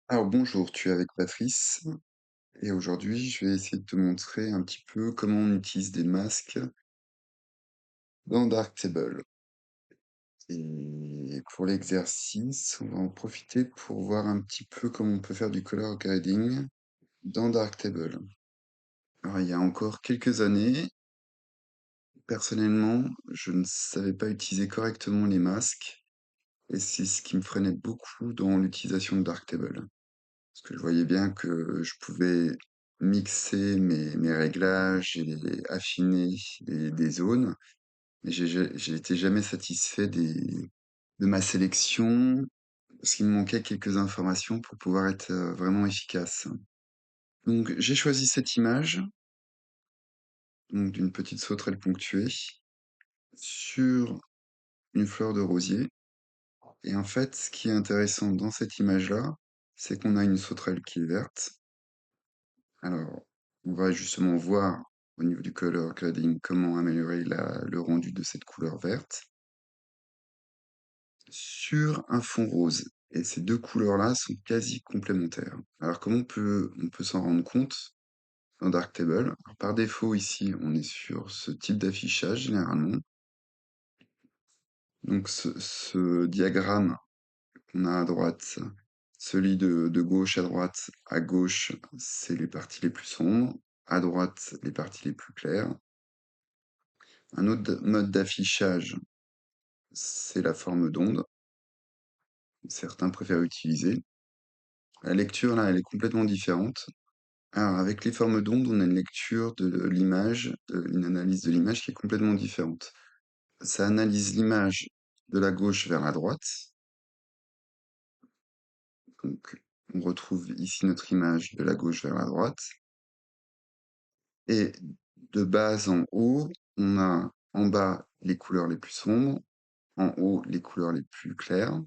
Alors bonjour, tu es avec Patrice et aujourd'hui je vais essayer de te montrer un petit peu comment on utilise des masques dans Darktable. Et pour l'exercice, on va en profiter pour voir un petit peu comment on peut faire du color grading dans Darktable. Alors il y a encore quelques années, personnellement, je ne savais pas utiliser correctement les masques et c'est ce qui me freinait beaucoup dans l'utilisation de Darktable. Parce que je voyais bien que je pouvais mixer mes réglages et affiner des zones, mais j'ai été jamais satisfait de ma sélection, parce qu'il me manquait quelques informations pour pouvoir être vraiment efficace. Donc j'ai choisi cette image, donc d'une petite sauterelle ponctuée, sur une fleur de rosier. Et en fait, ce qui est intéressant dans cette image-là, c'est qu'on a une sauterelle qui est verte. Alors, on va justement voir au niveau du color grading comment améliorer le rendu de cette couleur verte sur un fond rose. Et ces deux couleurs-là sont quasi complémentaires. Alors, comment on peut s'en rendre compte dans Darktable? Alors, par défaut, ici, on est sur ce type d'affichage généralement. Donc, ce diagramme qu'on a à droite, celui de gauche à gauche, c'est les parties les plus sombres, à droite, les parties les plus claires. Un autre mode d'affichage, c'est la forme d'onde. Certains préfèrent utiliser. La lecture, là, elle est complètement différente. Alors, avec les formes d'onde, on a une lecture de l'image, une analyse de l'image qui est complètement différente. Ça analyse l'image de la gauche vers la droite. Donc, on retrouve ici notre image de la gauche vers la droite. Et de bas en haut, on a en bas les couleurs les plus sombres, en haut les couleurs les plus claires.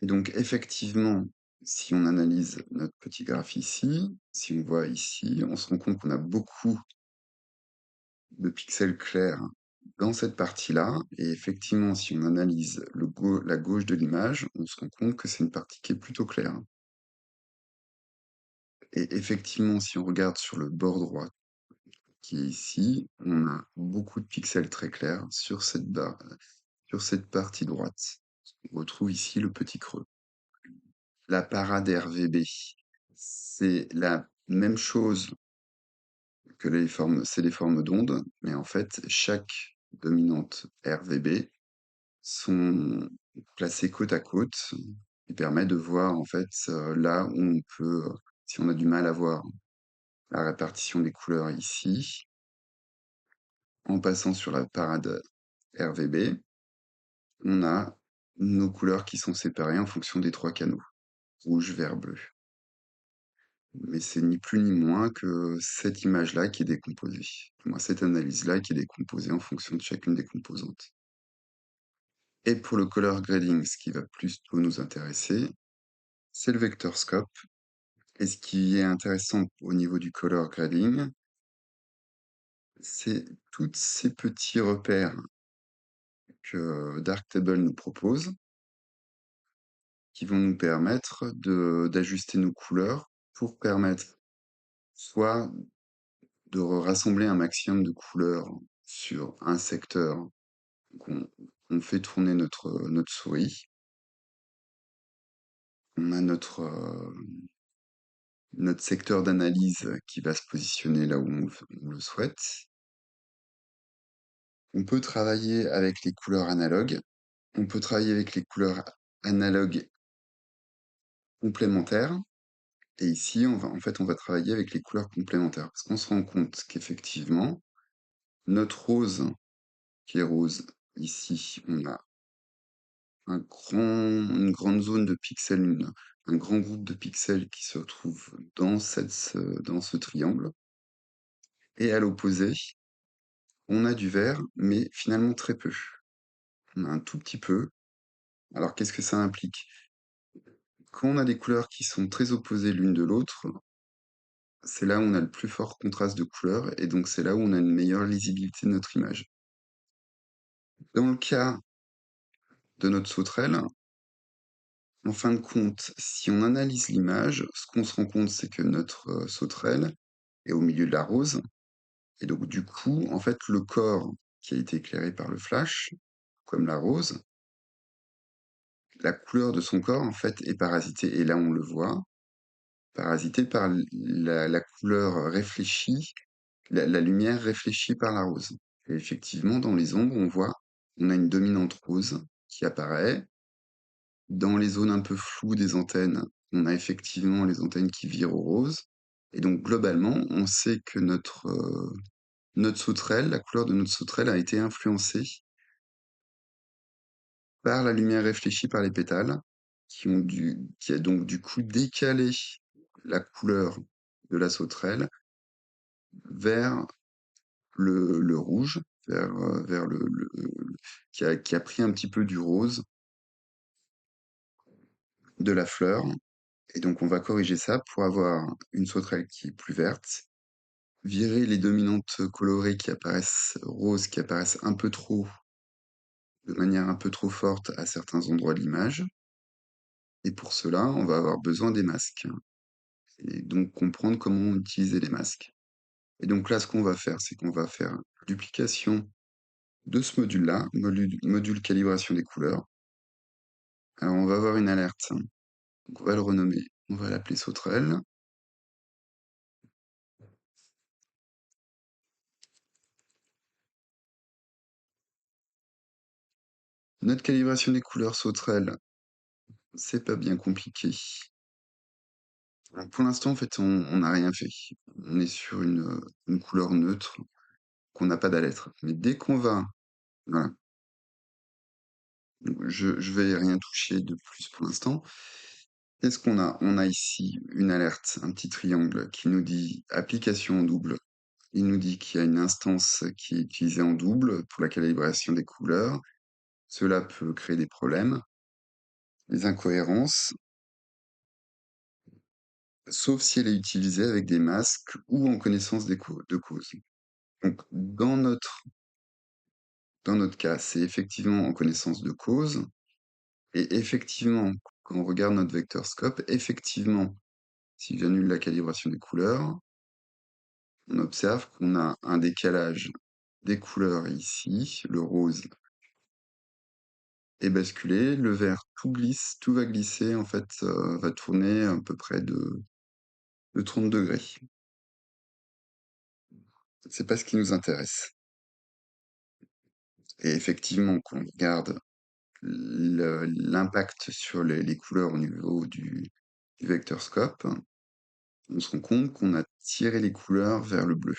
Et donc effectivement, si on analyse notre petit graphe ici, si on voit ici, on se rend compte qu'on a beaucoup de pixels clairs dans cette partie-là. Et effectivement, si on analyse la gauche de l'image, on se rend compte que c'est une partie qui est plutôt claire. Et effectivement, si on regarde sur le bord droit, qui est ici, on a beaucoup de pixels très clairs sur cette barre, sur cette partie droite. On retrouve ici le petit creux. La parade RVB, c'est la même chose que c'est les formes d'ondes, mais en fait, chaque dominante RVB sont placées côte à côte, qui permet de voir en fait là où on peut, si on a du mal à voir la répartition des couleurs ici, en passant sur la parade RVB, on a nos couleurs qui sont séparées en fonction des trois canaux, rouge, vert, bleu. Mais c'est ni plus ni moins que cette image-là qui est décomposée. Du moins, cette analyse-là qui est décomposée en fonction de chacune des composantes. Et pour le color grading, ce qui va plutôt nous intéresser, c'est le vector scope. Et ce qui est intéressant au niveau du color grading, c'est tous ces petits repères que Darktable nous propose, qui vont nous permettre d'ajuster nos couleurs pour permettre soit de rassembler un maximum de couleurs sur un secteur qu'on on fait tourner notre souris. On a notre secteur d'analyse qui va se positionner là où on le souhaite. On peut travailler avec les couleurs analogues. On peut travailler avec les couleurs analogues complémentaires. Et ici, en fait, on va travailler avec les couleurs complémentaires. Parce qu'on se rend compte qu'effectivement, notre rose, qui est rose, ici, on a une grande zone de pixels, un grand groupe de pixels qui se retrouve dans dans ce triangle. Et à l'opposé, on a du vert, mais finalement très peu. On a un tout petit peu. Alors qu'est-ce que ça implique? Quand on a des couleurs qui sont très opposées l'une de l'autre, c'est là où on a le plus fort contraste de couleurs, et donc c'est là où on a une meilleure lisibilité de notre image. Dans le cas de notre sauterelle, en fin de compte, si on analyse l'image, ce qu'on se rend compte, c'est que notre, sauterelle est au milieu de la rose et donc du coup, en fait, le corps qui a été éclairé par le flash, comme la rose, la couleur de son corps, en fait, est parasitée et là, on le voit, parasité par la couleur réfléchie, la lumière réfléchie par la rose. Et effectivement, dans les ombres, on a une dominante rose qui apparaît. Dans les zones un peu floues des antennes, on a effectivement les antennes qui virent au rose. Et donc, globalement, on sait que notre sauterelle, la couleur de notre sauterelle a été influencée par la lumière réfléchie par les pétales, qui a donc du coup décalé la couleur de la sauterelle vers le rouge, vers qui a pris un petit peu du rose de la fleur. Et donc, on va corriger ça pour avoir une sauterelle qui est plus verte, virer les dominantes colorées qui apparaissent roses, qui apparaissent un peu trop, de manière un peu trop forte à certains endroits de l'image. Et pour cela, on va avoir besoin des masques. Et donc, comprendre comment utiliser les masques. Et donc là, ce qu'on va faire, c'est qu'on va faire duplication de ce module-là, module calibration des couleurs. Alors, on va avoir une alerte. Donc, on va le renommer. On va l'appeler sauterelle. Notre calibration des couleurs sauterelle, c'est pas bien compliqué. Alors, pour l'instant, en fait, on n'a rien fait. On est sur une couleur neutre qu'on n'a pas d'alerte. Mais dès qu'on va, voilà, donc je vais rien toucher de plus pour l'instant. Qu'est-ce qu'on a? On a ici une alerte, un petit triangle qui nous dit application en double. Il nous dit qu'il y a une instance qui est utilisée en double pour la calibration des couleurs. Cela peut créer des problèmes, des incohérences, sauf si elle est utilisée avec des masques ou en connaissance de cause. Donc, dans notre cas, c'est effectivement en connaissance de cause. Et effectivement, quand on regarde notre vecteur scope, effectivement, si j'annule la calibration des couleurs, on observe qu'on a un décalage des couleurs ici, le rose est basculé, le vert tout glisse, tout va glisser, en fait, va tourner à peu près de 30 degrés. C'est pas ce qui nous intéresse. Et effectivement, quand on regarde l'impact sur les couleurs au niveau du vecteur scope, on se rend compte qu'on a tiré les couleurs vers le bleu.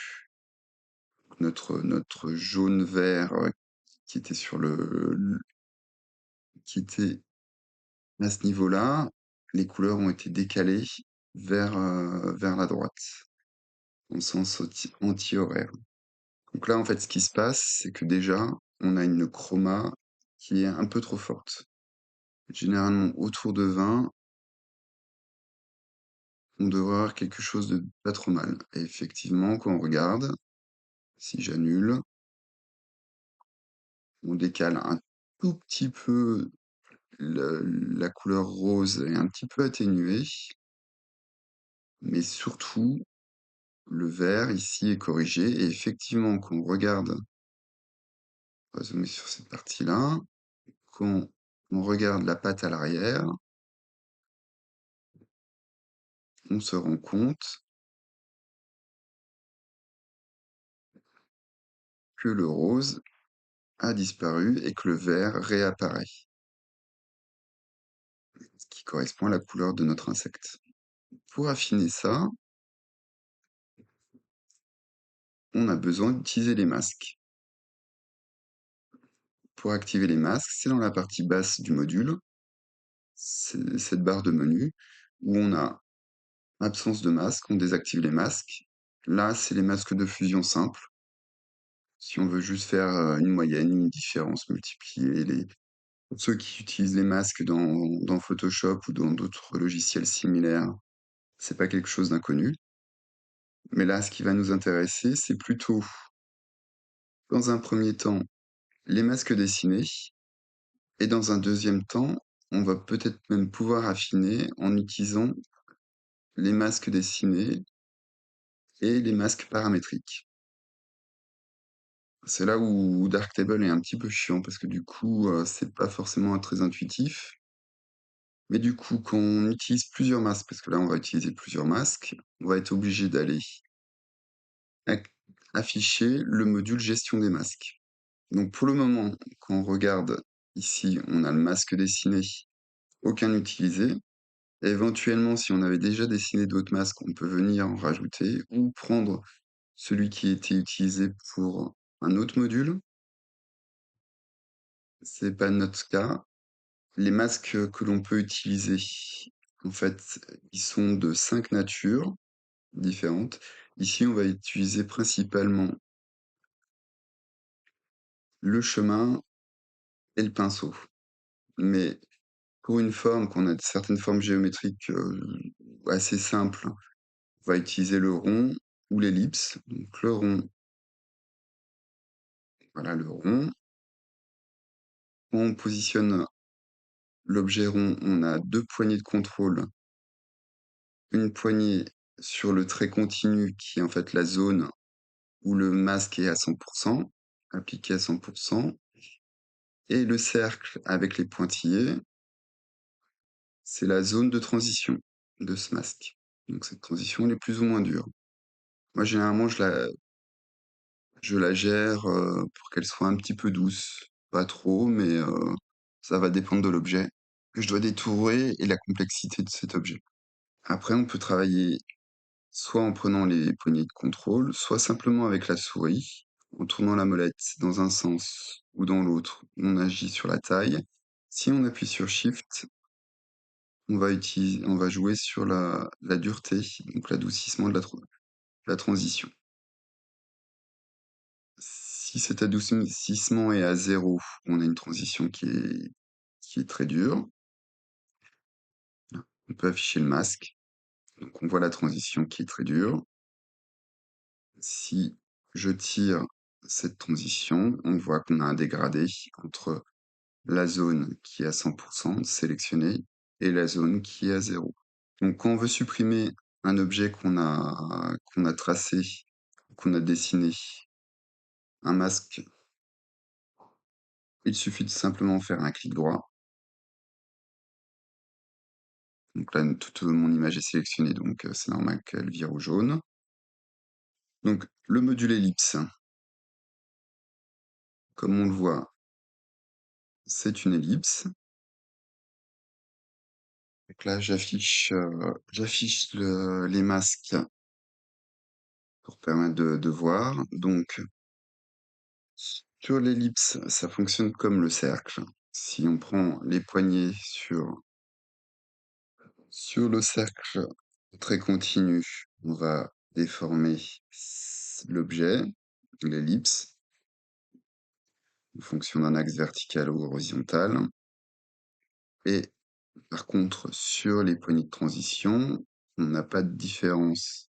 Notre jaune-vert qui était qui était à ce niveau-là, les couleurs ont été décalées vers la droite, en sens anti-horaire. Donc là, en fait, ce qui se passe, c'est que déjà, on a une chroma qui est un peu trop forte. Généralement, autour de 20, on devrait avoir quelque chose de pas trop mal. Et effectivement, quand on regarde, si j'annule, on décale un tout petit peu la couleur rose est un petit peu atténuée, mais surtout, le vert ici est corrigé. Et effectivement, quand on regarde, on va zoomer sur cette partie-là, quand on regarde la patte à l'arrière, on se rend compte que le rose a disparu et que le vert réapparaît, ce qui correspond à la couleur de notre insecte. Pour affiner ça, on a besoin d'utiliser les masques. Pour activer les masques, c'est dans la partie basse du module, c'est cette barre de menu, où on a absence de masque, on désactive les masques. Là, c'est les masques de fusion simple. Si on veut juste faire une moyenne, une différence, multiplier pour ceux qui utilisent les masques dans Photoshop ou dans d'autres logiciels similaires, c'est pas quelque chose d'inconnu. Mais là, ce qui va nous intéresser, c'est plutôt, dans un premier temps, les masques dessinés, et dans un deuxième temps, on va peut-être même pouvoir affiner en utilisant les masques dessinés et les masques paramétriques. C'est là où Darktable est un petit peu chiant parce que du coup, c'est pas forcément très intuitif. Mais du coup, quand on utilise plusieurs masques, parce que là, on va utiliser plusieurs masques, on va être obligé d'aller ac afficher le module gestion des masques. Donc pour le moment, quand on regarde ici, on a le masque dessiné, aucun utilisé. Éventuellement, si on avait déjà dessiné d'autres masques, on peut venir en rajouter ou prendre celui qui était utilisé pour un autre module. C'est pas notre cas. Les masques que l'on peut utiliser, en fait, ils sont de 5 natures différentes. Ici, on va utiliser principalement le chemin et le pinceau. Mais pour une forme, qu'on a certaines formes géométriques assez simples, on va utiliser le rond ou l'ellipse. Donc le rond, voilà le rond. Quand on positionne l'objet rond, on a deux poignées de contrôle. Une poignée sur le trait continu qui est en fait la zone où le masque est à 100%, appliqué à 100%, et le cercle avec les pointillés, c'est la zone de transition de ce masque. Donc cette transition, elle est plus ou moins dure. Moi, généralement, je la gère pour qu'elle soit un petit peu douce. Pas trop, mais ça va dépendre de l'objet que je dois détourer et la complexité de cet objet. Après, on peut travailler soit en prenant les poignées de contrôle, soit simplement avec la souris, en tournant la molette dans un sens ou dans l'autre. On agit sur la taille. Si on appuie sur Shift, on va jouer sur la dureté, donc l'adoucissement de la transition. Si cet adoucissement est à 0, on a une transition qui est très dure. On peut afficher le masque, donc on voit la transition qui est très dure. Si je tire cette transition, on voit qu'on a un dégradé entre la zone qui est à 100% sélectionnée et la zone qui est à 0. Donc quand on veut supprimer un objet qu'on a tracé, qu'on a dessiné, un masque, il suffit de simplement faire un clic droit. Donc là, toute mon image est sélectionnée, donc c'est normal qu'elle vire au jaune. Donc le module ellipse, comme on le voit, c'est une ellipse. Donc là, j'affiche les masques pour permettre de voir. Donc sur l'ellipse, ça fonctionne comme le cercle. Si on prend les poignées sur le cercle très continu, on va déformer l'objet, l'ellipse, en fonction d'un axe vertical ou horizontal. Et par contre, sur les poignées de transition, on n'a pas de différence.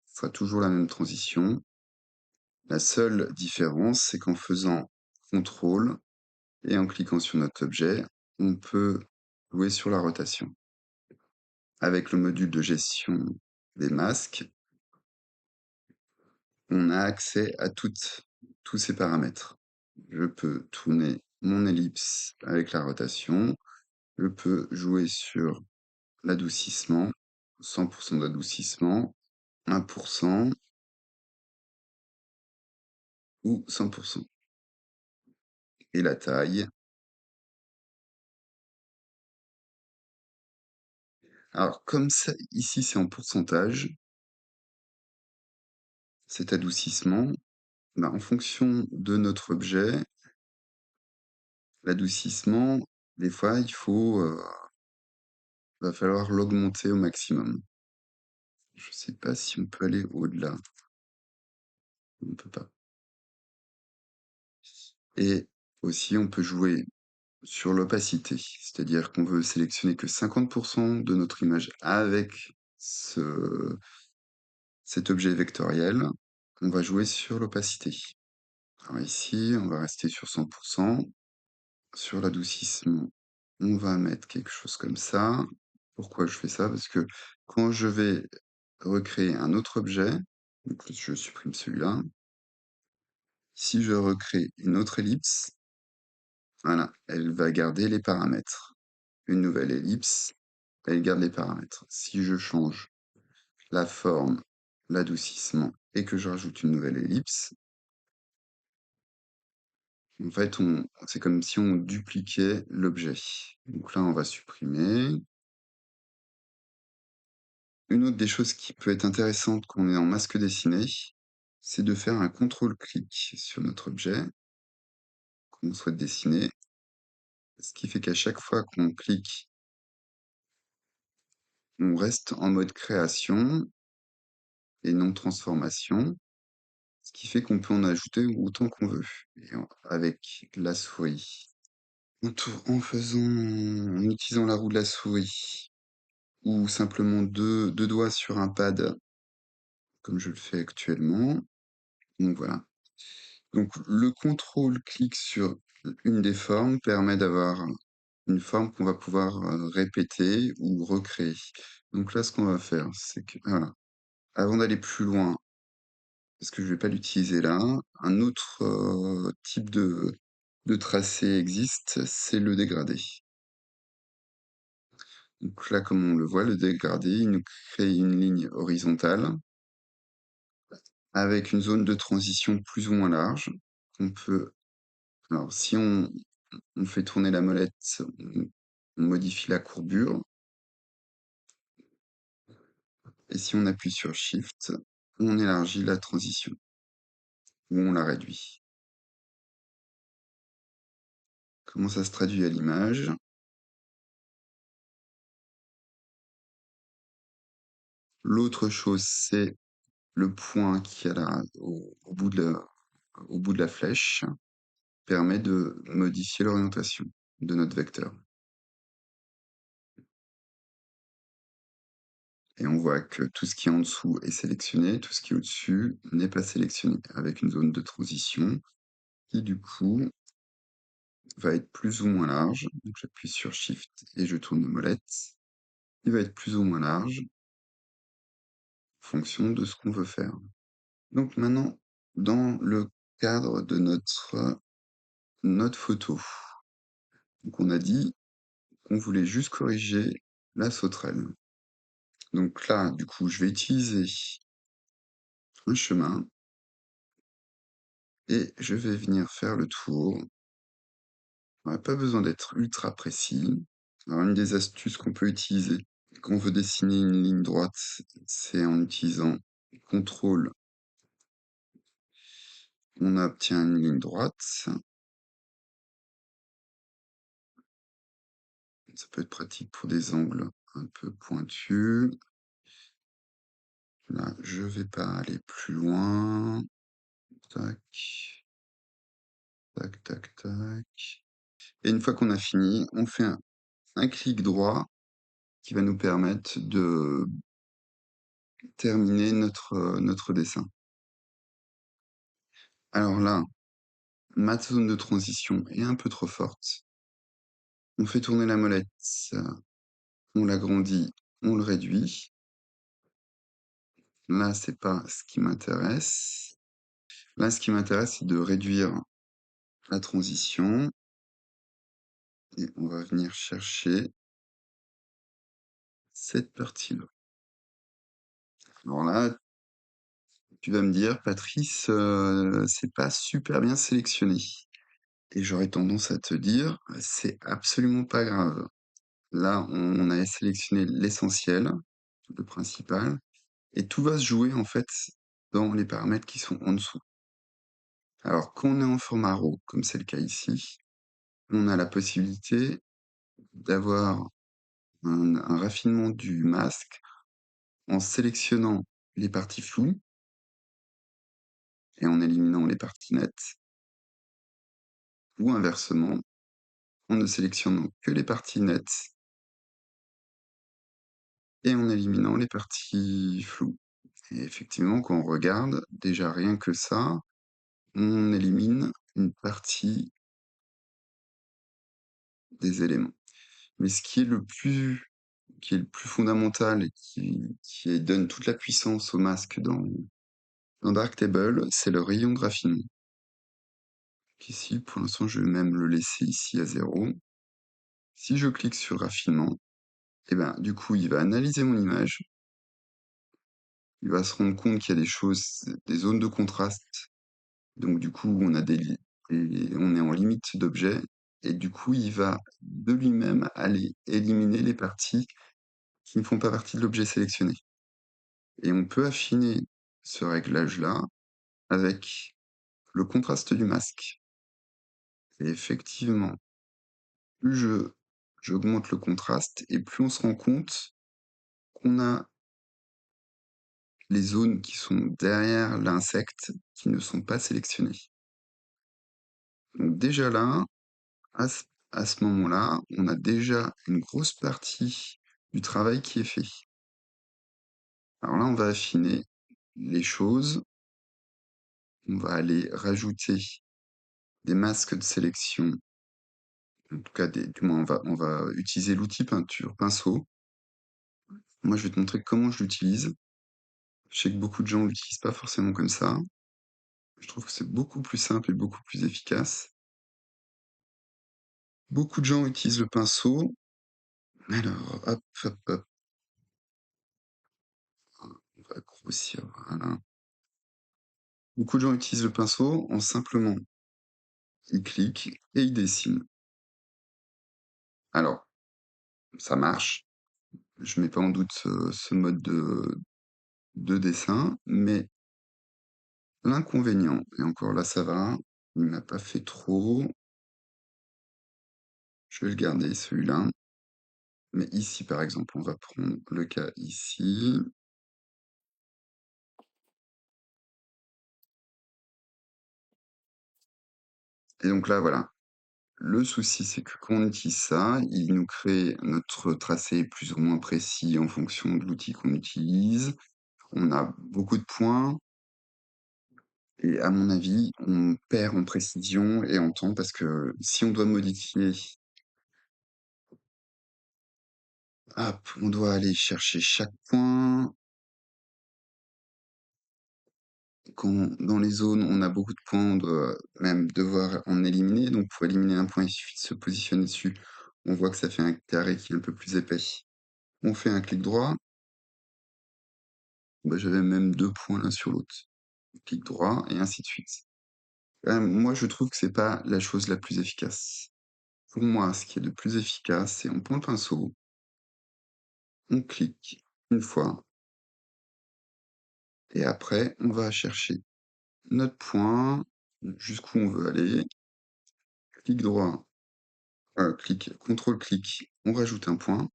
Ce sera toujours la même transition. La seule différence, c'est qu'en faisant CTRL et en cliquant sur notre objet, on peut jouer sur la rotation. Avec le module de gestion des masques, on a accès à tous ces paramètres. Je peux tourner mon ellipse avec la rotation. Je peux jouer sur l'adoucissement, 100% d'adoucissement, 1% ou 100%. Et la taille. Alors, comme ça, ici, c'est en pourcentage, cet adoucissement, ben, en fonction de notre objet, l'adoucissement, des fois, va falloir l'augmenter au maximum. Je sais pas si on peut aller au-delà. On peut pas. Et aussi, on peut jouer sur l'opacité, c'est-à-dire qu'on veut sélectionner que 50% de notre image avec cet objet vectoriel. On va jouer sur l'opacité. Alors ici, on va rester sur 100%, sur l'adoucissement. On va mettre quelque chose comme ça. Pourquoi je fais ça? Parce que quand je vais recréer un autre objet, donc je supprime celui-là. Si je recrée une autre ellipse, voilà, elle va garder les paramètres. Une nouvelle ellipse, elle garde les paramètres. Si je change la forme, l'adoucissement et que je rajoute une nouvelle ellipse, en fait, c'est comme si on dupliquait l'objet. Donc là, on va supprimer. Une autre des choses qui peut être intéressante quand on est en masque dessiné, c'est de faire un contrôle-clic sur notre objet qu'on souhaite dessiner, ce qui fait qu'à chaque fois qu'on clique, on reste en mode création et non transformation, ce qui fait qu'on peut en ajouter autant qu'on veut. Avec la souris, en utilisant la roue de la souris, ou simplement deux doigts sur un pad, comme je le fais actuellement. Donc voilà. Donc le contrôle-clic sur une des formes permet d'avoir une forme qu'on va pouvoir répéter ou recréer. Donc là, ce qu'on va faire, c'est que, voilà, avant d'aller plus loin, parce que je vais pas l'utiliser là, un autre type de tracé existe, c'est le dégradé. Donc là, comme on le voit, le dégradé, il nous crée une ligne horizontale avec une zone de transition plus ou moins large. On peut, alors si on fait tourner la molette, on modifie la courbure. Et si on appuie sur Shift, on élargit la transition ou on la réduit. Comment ça se traduit à l'image? L'autre chose, c'est le point qui est au bout de la flèche, permet de modifier l'orientation de notre vecteur. Et on voit que tout ce qui est en dessous est sélectionné, tout ce qui est au-dessus n'est pas sélectionné, avec une zone de transition qui du coup va être plus ou moins large. Donc j'appuie sur Shift et je tourne la molette. Il va être plus ou moins large en fonction de ce qu'on veut faire. Donc maintenant, dans le cadre de notre photo, donc on a dit qu'on voulait juste corriger la sauterelle. Donc là, du coup, je vais utiliser un chemin et je vais venir faire le tour. On n'a pas besoin d'être ultra précis. Alors, une des astuces qu'on peut utiliser quand on veut dessiner une ligne droite, c'est en utilisant CTRL, on obtient une ligne droite. Ça peut être pratique pour des angles un peu pointus. Là, je vais pas aller plus loin. Tac, tac, tac, tac. Et une fois qu'on a fini, on fait un clic droit qui va nous permettre de terminer notre dessin. Alors là, ma zone de transition est un peu trop forte. On fait tourner la molette, on l'agrandit, on le réduit. Là, c'est pas ce qui m'intéresse. Là, ce qui m'intéresse, c'est de réduire la transition. Et on va venir chercher cette partie-là. Alors là, tu vas me dire: «Patrice, c'est pas super bien sélectionné» et j'aurais tendance à te dire: «C'est absolument pas grave». Là, on a sélectionné l'essentiel, le principal et tout va se jouer, en fait, dans les paramètres qui sont en dessous. Alors, quand on est en format RAW, comme c'est le cas ici, on a la possibilité d'avoir un raffinement du masque en sélectionnant les parties floues et en éliminant les parties nettes, ou inversement, en ne sélectionnant que les parties nettes et en éliminant les parties floues. Et effectivement, quand on regarde, déjà rien que ça, on élimine une partie des éléments. Mais ce qui est le plus fondamental et qui donne toute la puissance au masque dans Darktable, c'est le rayon de raffinement. Ici, pour l'instant, je vais même le laisser ici à 0. Si je clique sur raffinement, et ben, du coup, il va analyser mon image. Il va se rendre compte qu'il y a des choses, des zones de contraste. Donc, du coup, on est en limite d'objet. Et du coup, il va de lui-même aller éliminer les parties qui ne font pas partie de l'objet sélectionné. Et on peut affiner ce réglage-là avec le contraste du masque. Et effectivement, plus j'augmente le contraste et plus on se rend compte qu'on a les zones qui sont derrière l'insecte qui ne sont pas sélectionnées. Donc déjà là, à ce, à ce moment-là, on a déjà une grosse partie du travail qui est fait. Alors là, on va affiner les choses. On va aller rajouter des masques de sélection. En tout cas, du moins, on va utiliser l'outil peinture, pinceau. Moi, je vais te montrer comment je l'utilise. Je sais que beaucoup de gens l'utilisent pas forcément comme ça. Je trouve que c'est beaucoup plus simple et beaucoup plus efficace. Beaucoup de gens utilisent le pinceau. Alors, hop, hop, hop. On va grossir, voilà. Beaucoup de gens utilisent le pinceau en simplement, ils cliquent et ils dessinent. Alors, ça marche. Je mets pas en doute ce mode de dessin, mais l'inconvénient, et encore là ça va, il m'a pas fait trop. Je vais le garder celui-là. Mais ici, par exemple, on va prendre le cas ici. Et donc là, voilà. Le souci, c'est que quand on utilise ça, il nous crée notre tracé plus ou moins précis en fonction de l'outil qu'on utilise. On a beaucoup de points. Et à mon avis, on perd en précision et en temps parce que si on doit modifier, hop, on doit aller chercher chaque point. Quand dans les zones, on a beaucoup de points, on doit même devoir en éliminer. Donc pour éliminer un point, il suffit de se positionner dessus. On voit que ça fait un carré qui est un peu plus épais. On fait un clic droit. Bah, j'avais même 2 points l'un sur l'autre. Clic droit et ainsi de suite. Moi, je trouve que c'est pas la chose la plus efficace. Pour moi, ce qui est le plus efficace, c'est on prend le pinceau, on clique une fois et après on va chercher notre point, jusqu'où on veut aller, clic droit, contrôle-clic, on rajoute un point,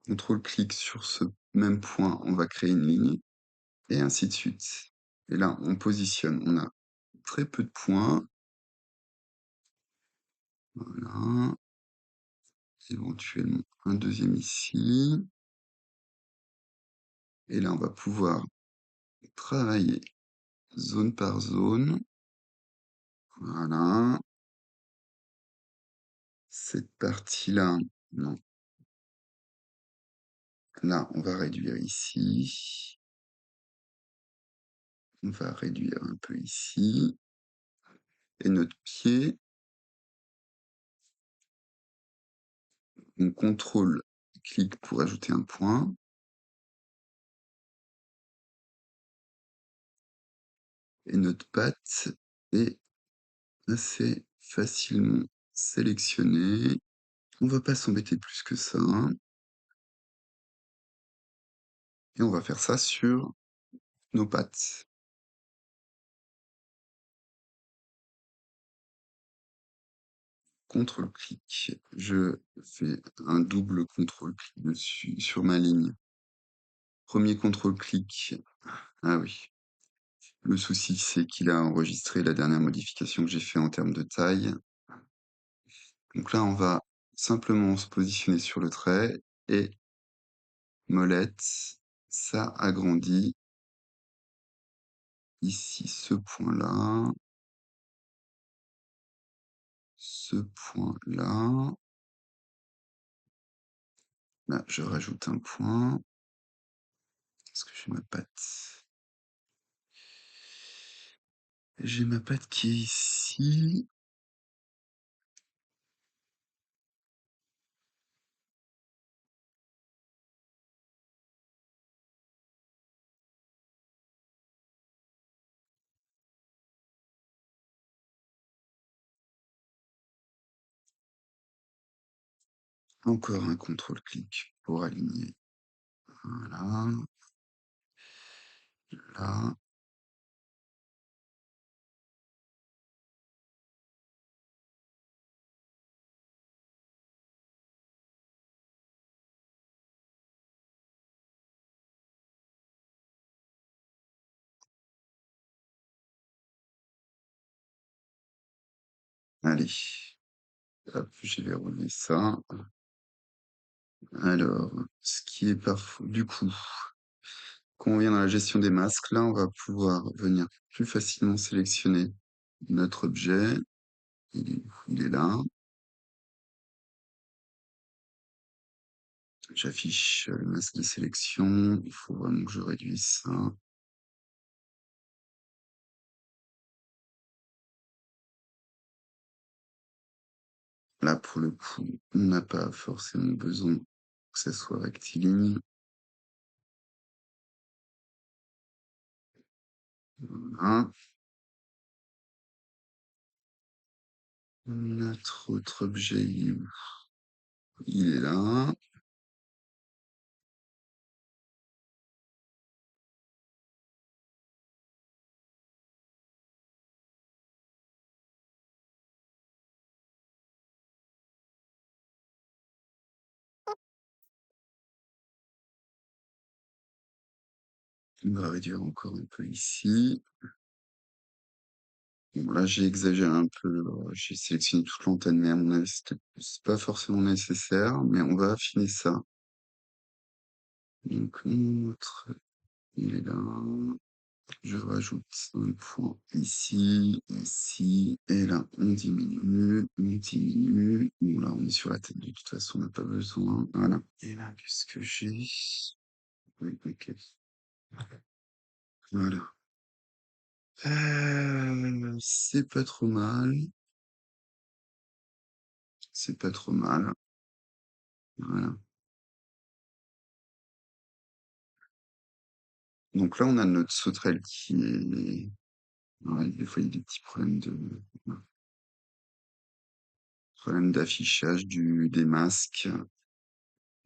contrôle-clic sur ce même point, on va créer une ligne, et ainsi de suite. Et là, on positionne, on a très peu de points, voilà, éventuellement un deuxième ici, et là, on va pouvoir travailler zone par zone, voilà. Cette partie-là, non. Là, on va réduire ici. On va réduire un peu ici. Et notre pied, on contrôle, clique pour ajouter un point. Et notre patte est assez facilement sélectionnée. On va pas s'embêter plus que ça. Et on va faire ça sur nos pattes. Contrôle-clic. Je fais un double contrôle-clic dessus sur ma ligne. Premier contrôle-clic. Ah oui. Le souci, c'est qu'il a enregistré la dernière modification que j'ai fait en termes de taille. Donc là, on va simplement se positionner sur le trait et molette, ça agrandit ici ce point-là, ce point-là. Là, je rajoute un point. Est-ce que j'ai ma patte? J'ai ma patte qui est ici. Encore un contrôle-clic pour aligner. Voilà, là. Allez, hop, j'ai verrouillé ça. Alors, ce qui est parfois du coup, quand on vient dans la gestion des masques, là, on va pouvoir venir plus facilement sélectionner notre objet. Il est là. J'affiche le masque de sélection. Il faut vraiment que je réduise ça. Là, pour le coup, on n'a pas forcément besoin que ça soit rectiligne. Voilà. Notre autre objet, il est où? Il est là. On va réduire encore un peu ici. Bon, là, j'ai exagéré un peu. J'ai sélectionné toute l'antenne, mais à mon avis, c'est pas forcément nécessaire. Mais on va affiner ça. Donc, notre, il est là. Je rajoute un point ici, ici, et là, on diminue, on diminue. Bon, là, on est sur la tête, de toute façon, on n'a pas besoin. Voilà. Et là, qu'est-ce que j'ai? Oui, ok. Voilà. C'est pas trop mal. C'est pas trop mal. Voilà. Donc là, on a notre sauterelle qui est... Ouais, des fois, il y a des petits problèmes d'affichage des masques.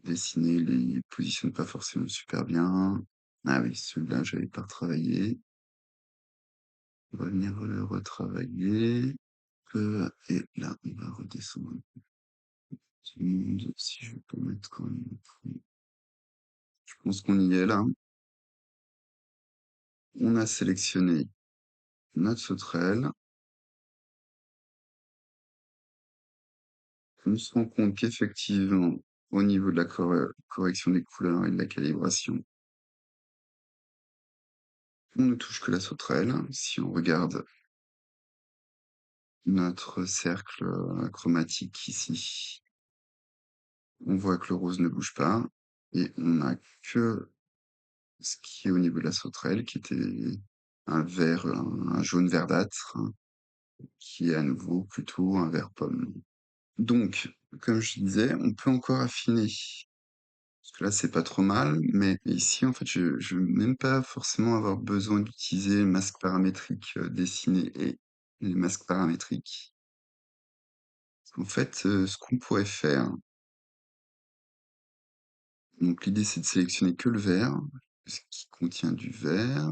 Dessiner, les positionne pas forcément super bien. Ah oui, celui-là, j'avais pas retravaillé. On va venir le retravailler. Et là, on va redescendre un petit monde. Si je peux mettre quand même. Je pense qu'on y est là. On a sélectionné notre sauterelle. On se rend compte qu'effectivement, au niveau de la correction des couleurs et de la calibration, on ne touche que la sauterelle. Si on regarde notre cercle chromatique ici, on voit que le rose ne bouge pas et on n'a que ce qui est au niveau de la sauterelle, qui était un jaune verdâtre, hein, qui est à nouveau plutôt un vert pomme. Donc, comme je disais, on peut encore affiner. Parce que là, c'est pas trop mal, mais ici, en fait, je veux même pas forcément avoir besoin d'utiliser le masque paramétrique dessiné et les masques paramétriques. En fait, ce qu'on pourrait faire, donc l'idée c'est de sélectionner que le vert, ce qui contient du vert.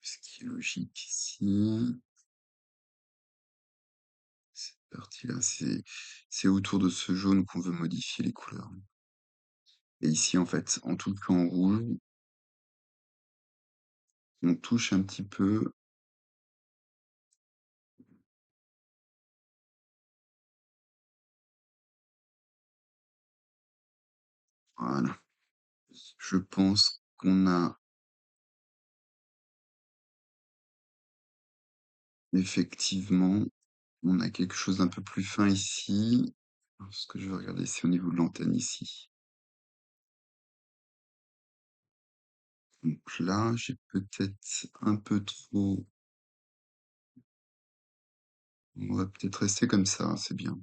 Ce qui est logique ici. Cette partie-là, c'est autour de ce jaune qu'on veut modifier les couleurs. Et ici, en fait, en tout cas en rouge, on touche un petit peu. Voilà. Je pense qu'on a Effectivement, on a quelque chose d'un peu plus fin ici. Alors ce que je vais regarder, c'est au niveau de l'antenne ici. Donc là, j'ai peut-être un peu trop. On va peut-être rester comme ça, c'est bien,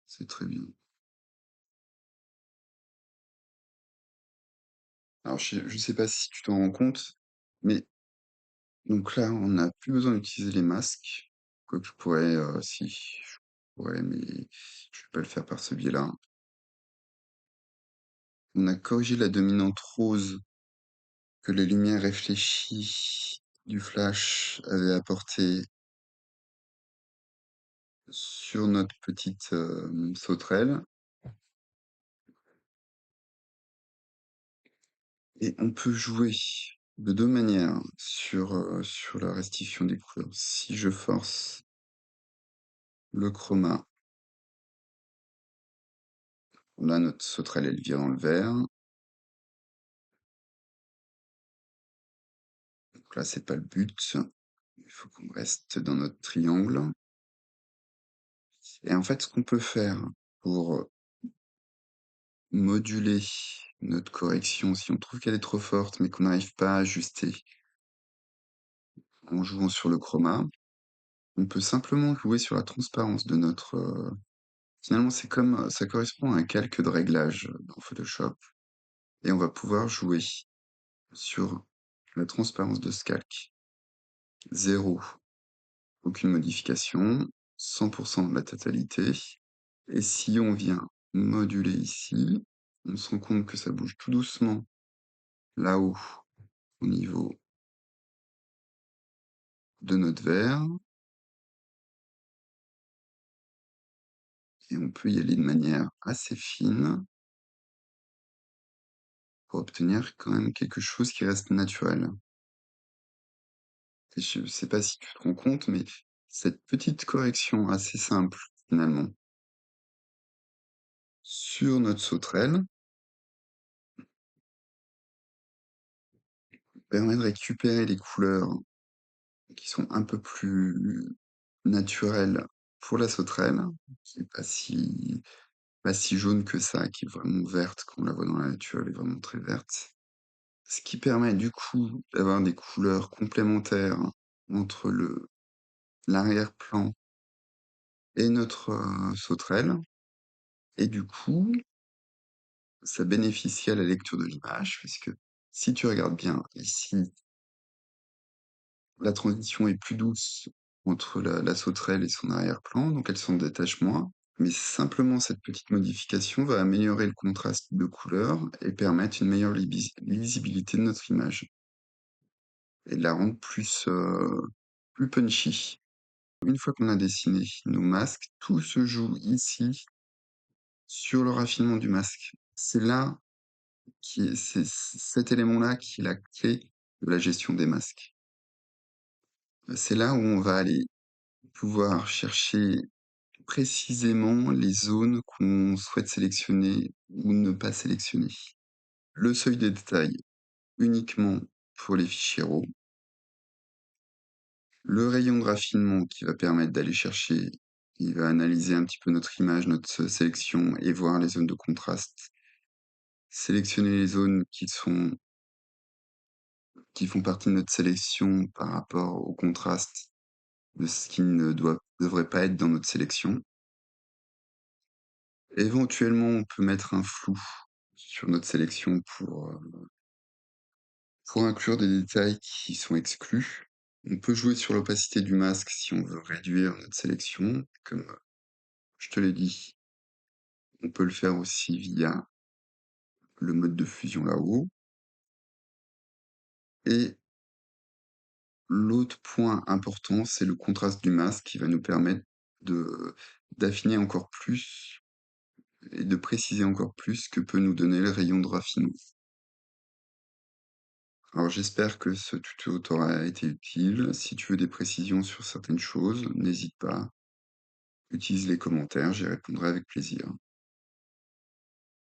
c'est très bien. Alors je sais pas si tu t'en rends compte, mais donc là, on n'a plus besoin d'utiliser les masques. Quoique je pourrais, si, je pourrais, mais je vais pas le faire par ce biais-là. On a corrigé la dominante rose que les lumières réfléchies du flash avaient apportée sur notre petite, sauterelle, et on peut jouer de 2 manières sur la restitution des couleurs. Si je force le chroma, là, notre sauterelle, elle vire dans le vert. Donc là, c'est pas le but. Il faut qu'on reste dans notre triangle. Et en fait, ce qu'on peut faire pour moduler notre correction, si on trouve qu'elle est trop forte, mais qu'on n'arrive pas à ajuster en jouant sur le chroma, on peut simplement jouer sur la transparence de notre. Finalement, c'est comme ça correspond à un calque de réglage dans Photoshop, et on va pouvoir jouer sur la transparence de ce calque. 0, aucune modification, 100% de la totalité. Et si on vient moduler ici, on se rend compte que ça bouge tout doucement là-haut au niveau de notre verre, et on peut y aller de manière assez fine pour obtenir quand même quelque chose qui reste naturel. Et je ne sais pas si tu te rends compte, mais cette petite correction assez simple, finalement, sur notre sauterelle, permet de récupérer les couleurs qui sont un peu plus naturelles pour la sauterelle, qui est pas si jaune que ça, qui est vraiment verte, quand on la voit dans la nature, elle est vraiment très verte. Ce qui permet du coup d'avoir des couleurs complémentaires entre l'arrière-plan et notre sauterelle, et du coup, ça bénéficie à la lecture de l'image, puisque si tu regardes bien ici, la transition est plus douce entre la sauterelle et son arrière-plan, donc elle s'en détache moins. Mais simplement cette petite modification va améliorer le contraste de couleurs et permettre une meilleure lisibilité de notre image, et de la rendre plus punchy. Une fois qu'on a dessiné nos masques, tout se joue ici sur le raffinement du masque. C'est cet élément-là qui est la clé de la gestion des masques. C'est là où on va aller pouvoir chercher précisément les zones qu'on souhaite sélectionner ou ne pas sélectionner. Le seuil de détail uniquement pour les fichiers RAW. Le rayon de raffinement qui va permettre d'aller chercher, il va analyser un petit peu notre image, notre sélection, et voir les zones de contraste. Sélectionner les zones qui font partie de notre sélection par rapport au contraste de ce qui ne devrait pas être dans notre sélection. Éventuellement, on peut mettre un flou sur notre sélection pour inclure des détails qui sont exclus. On peut jouer sur l'opacité du masque si on veut réduire notre sélection. Comme je te l'ai dit, on peut le faire aussi via le mode de fusion là-haut. Et l'autre point important, c'est le contraste du masque qui va nous permettre d'affiner encore plus et de préciser encore plus ce que peut nous donner le rayon de raffinement. Alors j'espère que ce tuto t'aura été utile. Si tu veux des précisions sur certaines choses, n'hésite pas, utilise les commentaires, j'y répondrai avec plaisir.